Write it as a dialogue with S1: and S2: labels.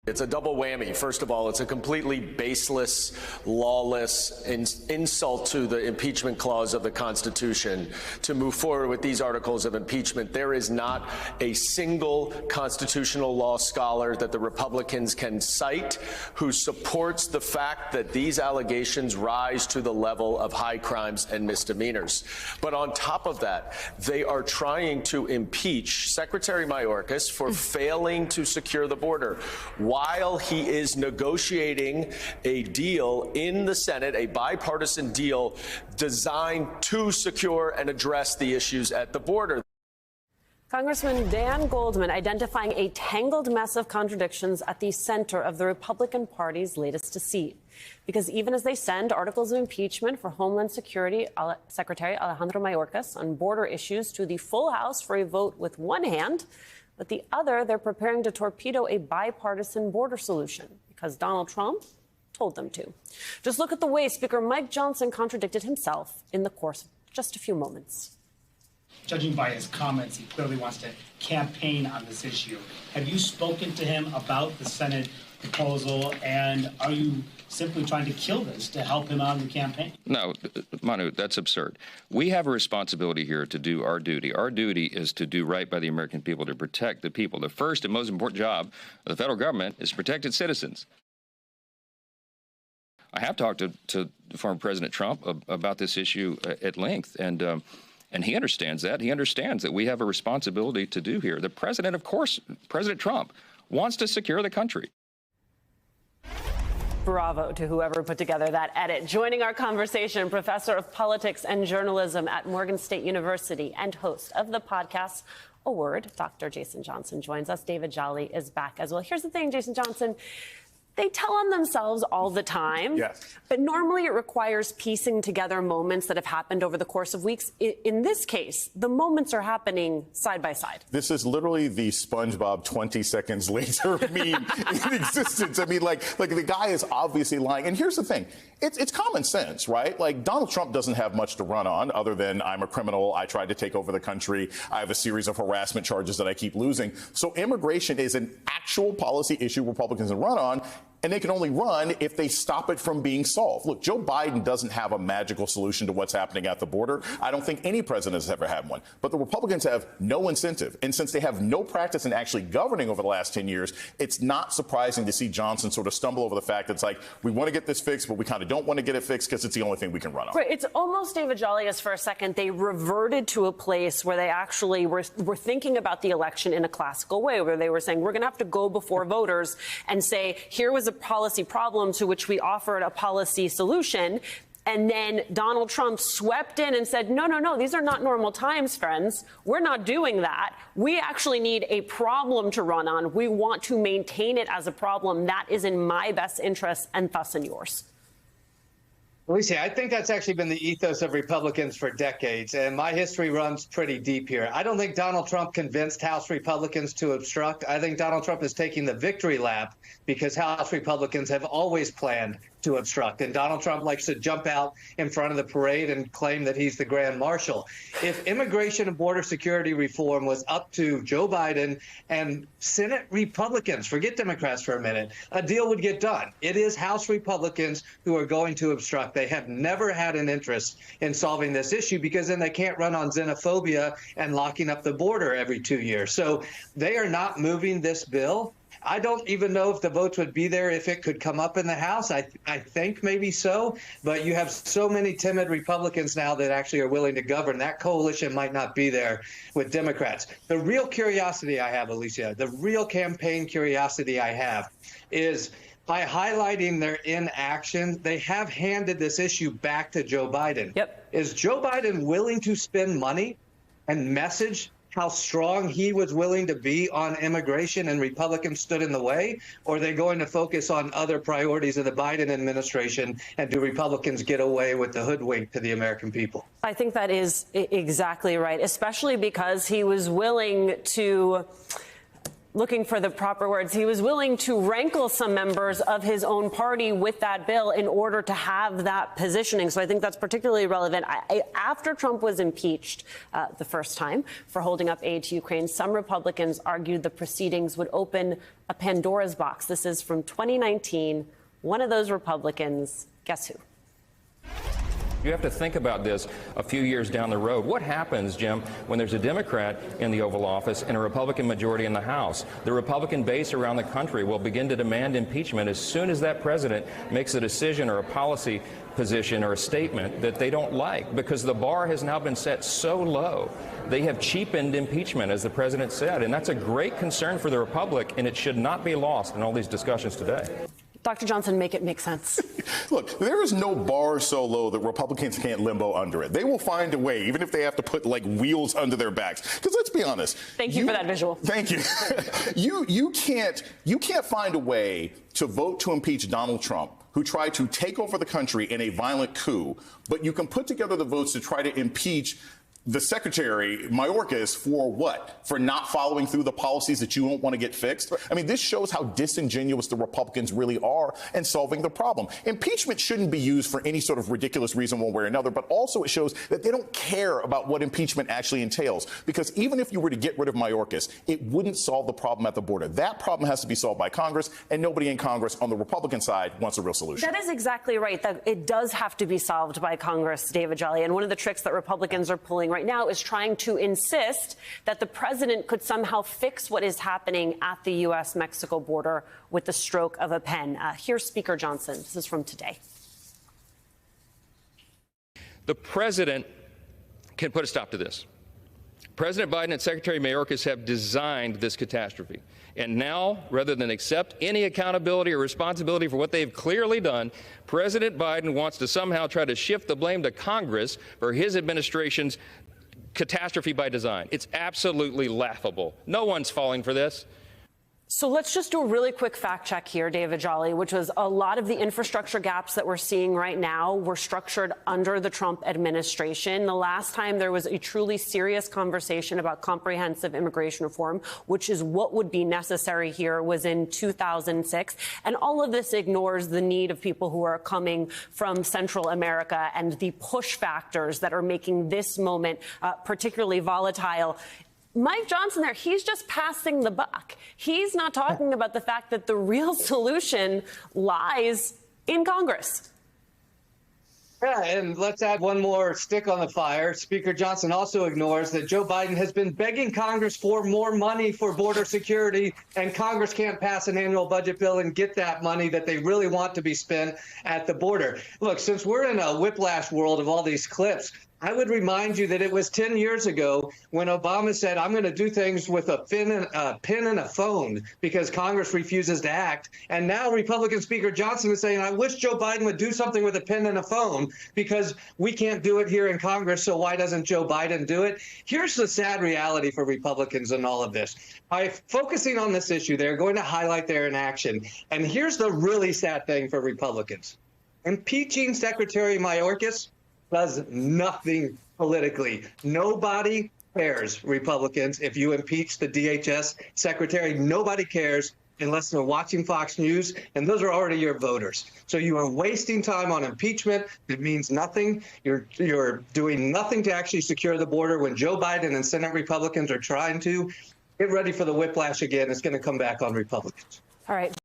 S1: It's a double whammy. First of all, it's a completely baseless, lawless insult to the impeachment clause of the Constitution to move forward with these articles of impeachment. There is not a single constitutional law scholar that the Republicans can cite who supports the fact that these allegations rise to the level of high crimes and misdemeanors. But on top of that, they are trying to impeach Secretary Mayorkas for failing to secure the border, while he is negotiating a deal in the Senate, a bipartisan deal designed to secure and address the issues at the border.
S2: Congressman Dan Goldman identifying a tangled mess of contradictions at the center of the Republican Party's latest deceit. Because even as they send articles of impeachment for Homeland Security Secretary Alejandro Mayorkas on border issues to the full House for a vote with one hand, with the other, they're preparing to torpedo a bipartisan border solution because Donald Trump told them to. Just look at the way Speaker Mike Johnson contradicted himself in the course of just a few moments.
S3: Judging by his comments, he clearly wants to campaign on this issue. Have you spoken to him about the Senate proposal, and are you simply trying to kill this to help him out in the campaign?
S4: No, Manu, that's absurd. We have a responsibility here to do our duty. Our duty is to do right by the American people, to protect the people. The first and most important job of the federal government is to protect its citizens. I have talked to former President Trump about this issue at length, and he understands that. He understands that we have a responsibility to do here. The president, of course, President Trump, wants to secure the country.
S2: Bravo to whoever put together that edit. Joining our conversation, professor of politics and journalism at Morgan State University and host of the podcast A Word, Dr. Jason Johnson joins us. David Jolly is back as well. Here's the thing, Jason Johnson. They tell on themselves all the time,
S5: yes.
S2: But normally it requires piecing together moments that have happened over the course of weeks. In this case, the moments are happening side by side.
S5: This is literally the SpongeBob 20 seconds later meme in existence. I mean, like the guy is obviously lying. And here's the thing. It's common sense, right? Like, Donald Trump doesn't have much to run on other than I'm a criminal. I tried to take over the country. I have a series of harassment charges that I keep losing. So immigration is an actual policy issue Republicans can run on. And they can only run if they stop it from being solved. Look, Joe Biden doesn't have a magical solution to what's happening at the border. I don't think any president has ever had one. But the Republicans have no incentive. And since they have no practice in actually governing over the last 10 years, it's not surprising to see Johnson sort of stumble over the fact that it's like, we want to get this fixed, but we kind of don't want to get it fixed because it's the only thing we can run on.
S2: Right. It's almost, David Jolly, as for a second, they reverted to a place where they actually were thinking about the election in a classical way, where they were saying, we're going to have to go before voters and say, here was a policy problem to which we offered a policy solution. And then Donald Trump swept in and said, no, these are not normal times, friends. We're not doing that. We actually need a problem to run on. We want to maintain it as a problem. That is in my best interest and thus in yours.
S6: Alicia, I think that's actually been the ethos of Republicans for decades, and my history runs pretty deep here. I don't think Donald Trump convinced House Republicans to obstruct. I think Donald Trump is taking the victory lap because House Republicans have always planned to obstruct. And Donald Trump likes to jump out in front of the parade and claim that he's the grand marshal. If immigration and border security reform was up to Joe Biden and Senate Republicans, forget Democrats for a minute, a deal would get done. It is House Republicans who are going to obstruct. They have never had an interest in solving this issue because then they can't run on xenophobia and locking up the border every 2 years. So they are not moving this bill. I don't even know if the votes would be there if it could come up in the House. I think maybe so, but you have so many timid Republicans now that actually are willing to govern. That coalition might not be there with Democrats. The real curiosity I have, Alicia, the real campaign curiosity I have is by highlighting their inaction, they have handed this issue back to Joe Biden.
S2: Yep.
S6: Is Joe Biden willing to spend money and message how strong he was willing to be on immigration and Republicans stood in the way? Or are they going to focus on other priorities of the Biden administration? And do Republicans get away with the hoodwink to the American people?
S2: I think that is exactly right, especially because he was willing to looking for the proper words. He was willing to rankle some members of his own party with that bill in order to have that positioning. So I think that's particularly relevant. After Trump was impeached the first time for holding up aid to Ukraine, some Republicans argued the proceedings would open a Pandora's box. This is from 2019. One of those Republicans, guess who?
S4: You have to think about this a few years down the road. What happens, Jim, when there's a Democrat in the Oval Office and a Republican majority in the House? The Republican base around the country will begin to demand impeachment as soon as that president makes a decision or a policy position or a statement that they don't like, because the bar has now been set so low. They have cheapened impeachment, as the president said, and that's a great concern for the Republic, and it should not be lost in all these discussions today.
S2: Dr. Johnson, make it make sense.
S5: Look, there is no bar so low that Republicans can't limbo under it. They will find a way, even if they have to put like wheels under their backs. Because let's be honest.
S2: Thank you for that visual.
S5: Thank you. you can't find a way to vote to impeach Donald Trump, who tried to take over the country in a violent coup, but you can put together the votes to try to impeach the Secretary, Mayorkas, for what? For not following through the policies that you don't want to get fixed? I mean, this shows how disingenuous the Republicans really are in solving the problem. Impeachment shouldn't be used for any sort of ridiculous reason one way or another, but also it shows that they don't care about what impeachment actually entails. Because even if you were to get rid of Mayorkas, it wouldn't solve the problem at the border. That problem has to be solved by Congress, and nobody in Congress on the Republican side wants a real solution.
S2: That is exactly right. That it does have to be solved by Congress, David Jolly. And one of the tricks that Republicans are pulling right now is trying to insist that the president could somehow fix what is happening at the U.S.-Mexico border with the stroke of a pen. Here's Speaker Johnson. This is from today.
S4: The president can put a stop to this. President Biden and Secretary Mayorkas have designed this catastrophe. And now, rather than accept any accountability or responsibility for what they've clearly done, President Biden wants to somehow try to shift the blame to Congress for his administration's catastrophe by design. It's absolutely laughable. No one's falling for this.
S2: So let's just do a really quick fact check here, David Jolly, which was a lot of the infrastructure gaps that we're seeing right now were structured under the Trump administration. The last time there was a truly serious conversation about comprehensive immigration reform, which is what would be necessary here, was in 2006. And all of this ignores the need of people who are coming from Central America and the push factors that are making this moment particularly volatile. Mike Johnson there, he's just passing the buck. He's not talking about the fact that the real solution lies in Congress.
S6: Yeah, and let's add one more stick on the fire. Speaker Johnson also ignores that Joe Biden has been begging Congress for more money for border security, and Congress can't pass an annual budget bill and get that money that they really want to be spent at the border. Look, since we're in a whiplash world of all these clips, I would remind you that it was 10 years ago when Obama said, I'm going to do things with a pen and a phone because Congress refuses to act. And now Republican Speaker Johnson is saying, I wish Joe Biden would do something with a pen and a phone because we can't do it here in Congress. So why doesn't Joe Biden do it? Here's the sad reality for Republicans in all of this. By focusing on this issue, they're going to highlight their inaction. And here's the really sad thing for Republicans. Impeaching Secretary Mayorkas does nothing politically. Nobody cares, Republicans, if you impeach the DHS secretary. Nobody cares unless they're watching Fox News, and those are already your voters. So you are wasting time on impeachment. It means nothing. You're doing nothing to actually secure the border when Joe Biden and Senate Republicans are trying to. Get ready for the whiplash again. It's going to come back on Republicans.
S2: All right.